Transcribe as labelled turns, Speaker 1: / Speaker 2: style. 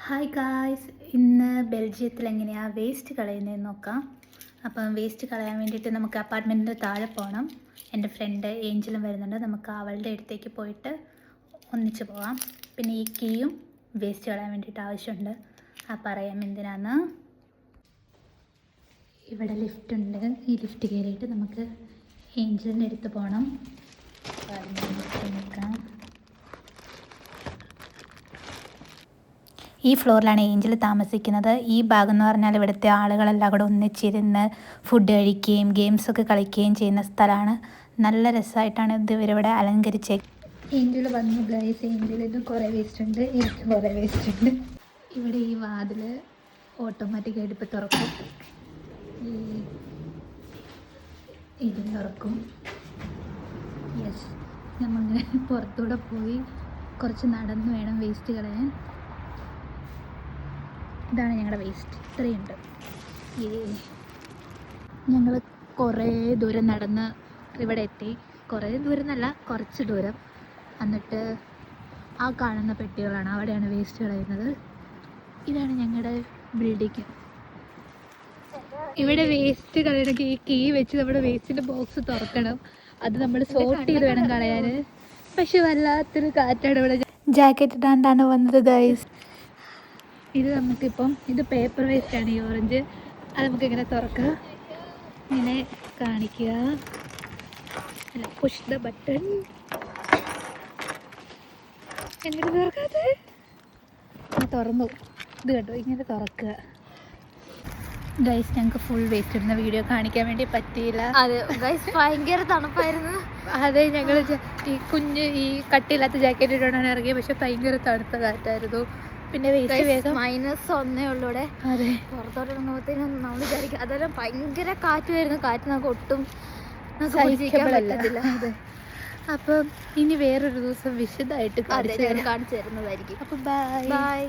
Speaker 1: Hi guys, ഇന്ന് ബെൽജിയത്തിൽ എങ്ങനെയാണ് waste കളയുന്നതെന്ന് നോക്കാം. അപ്പം വേസ്റ്റ് കളയാൻ വേണ്ടിയിട്ട് നമുക്ക് അപ്പാർട്ട്മെൻറ്റിൻ്റെ താഴെ പോകണം. എൻ്റെ ഫ്രണ്ട് ഏഞ്ചലും വരുന്നുണ്ട്. നമുക്ക് അവളുടെ അടുത്തേക്ക് പോയിട്ട് ഒന്നിച്ച് പോകാം. പിന്നെ ഈ കീയും വേസ്റ്റ് കളയാൻ വേണ്ടിയിട്ട് ആവശ്യമുണ്ട്. പറയാം എന്തിനാന്ന്. ഇവിടെ ലിഫ്റ്റ് ഉണ്ട്. ഈ ലിഫ്റ്റ് കയറിയിട്ട് നമുക്ക് ഏഞ്ചലിൻ്റെ അടുത്ത് പോകണം. നിൽക്കാം. ഈ ഫ്ലോറിലാണ് ഏഞ്ചൽ താമസിക്കുന്നത്. ഈ ഭാഗം എന്ന് പറഞ്ഞാൽ ഇവിടുത്തെ ആളുകളെല്ലാം കൂടെ ഒന്നിച്ചിരുന്ന് ഫുഡ് കഴിക്കുകയും ഗെയിംസൊക്കെ കളിക്കുകയും ചെയ്യുന്ന സ്ഥലമാണ്. നല്ല രസമായിട്ടാണ് ഇത് ഇവരിവിടെ അലങ്കരിച്ചത്. ഏഞ്ചൽ വന്നു ഗൈസ്. ഏഞ്ചലിന് കുറേ വേസ്റ്റ് ഉണ്ട്, എനിക്ക് കുറേ വേസ്റ്റ് ഉണ്ട്. ഇവിടെ ഈ വാതിൽ ഓട്ടോമാറ്റിക്കായിട്ട് ഇപ്പോൾ തുറക്കും. ഇതും തുറക്കും. യെസ്, നമ്മളിങ്ങനെ പുറത്തൂടെ പോയി കുറച്ച് നടന്ന് വേണം വേസ്റ്റ് കളയാൻ. ഇതാണ് ഞങ്ങളുടെ വേസ്റ്റ്. ഇത്രയുണ്ട്. ഞങ്ങൾ കുറേ ദൂരം നടന്ന് ഇവിടെ എത്തി. കുറേ ദൂരം എന്നല്ല, കുറച്ച് ദൂരം. എന്നിട്ട് ആ കാണുന്ന പെട്ടികളാണ്, അവിടെയാണ് വേസ്റ്റ് കളയുന്നത്. ഇതാണ് ഞങ്ങളുടെ ബിൽഡിങ്. ഇവിടെ വേസ്റ്റ് കളയണമെങ്കിൽ ഈ കീ വെച്ച് നമ്മുടെ വേസ്റ്റിൻ്റെ ബോക്സ് തുറക്കണം. അത് നമ്മൾ സോർട്ട് ചെയ്ത് വേണം കളയാൻ. പക്ഷെ വല്ലാത്തൊരു കാറ്റാണ് ഇവിടെ. ജാക്കറ്റ് ഇടാണ്ടാണ് വന്നത് ഗൈസ്. ഇത് നമുക്കിപ്പം ഇത് പേപ്പർ വേസ്റ്റാണ്. ഈ ഓറഞ്ച് അത് നമുക്കിങ്ങനെ തുറക്കാം. ഇങ്ങനെ കാണിക്കുക. അല്ല, പുഷ് ദ ബട്ടൺ. എങ്ങനെ തുറക്കാതെ തുറന്നു. ഇത് കേട്ടോ, ഇങ്ങനെ തുറക്കുക. ഗൈസ്, ഞങ്ങൾക്ക് ഫുൾ വേസ്റ്റ് ഇടുന്ന വീഡിയോ കാണിക്കാൻ വേണ്ടി പറ്റിയില്ല.
Speaker 2: അതെ ഗൈസ്, ഭയങ്കര തണുപ്പായിരുന്നു.
Speaker 1: അതെ, ഞങ്ങൾ ഈ കുഞ്ഞ് ഈ കട്ടിയില്ലാത്ത ജാക്കറ്റ് ഇട്ടുകൊണ്ടാണ് ഇറങ്ങിയത്. പക്ഷെ ഭയങ്കര തണുത്ത കാറ്റായിരുന്നു. പിന്നെ വേസ്റ്റ് വേഗം
Speaker 2: -1 ഉള്ളൂടെ.
Speaker 1: അതെ,
Speaker 2: പുറത്തോട്ട് ഇറങ്ങുമ്പോഴത്തേനും നമ്മൾ വിചാരിക്കും. അതെല്ലാം ഭയങ്കര കാറ്റുമായിരുന്നു. കാറ്റ് നമുക്ക് ഒട്ടും
Speaker 1: സഹിക്കാൻ പറ്റത്തില്ല. അതെ, അപ്പം ഇനി വേറൊരു ദിവസം വിശദമായിട്ട് കാണിച്ചു
Speaker 2: തരുന്നതായിരിക്കും.
Speaker 1: അപ്പം ബൈ.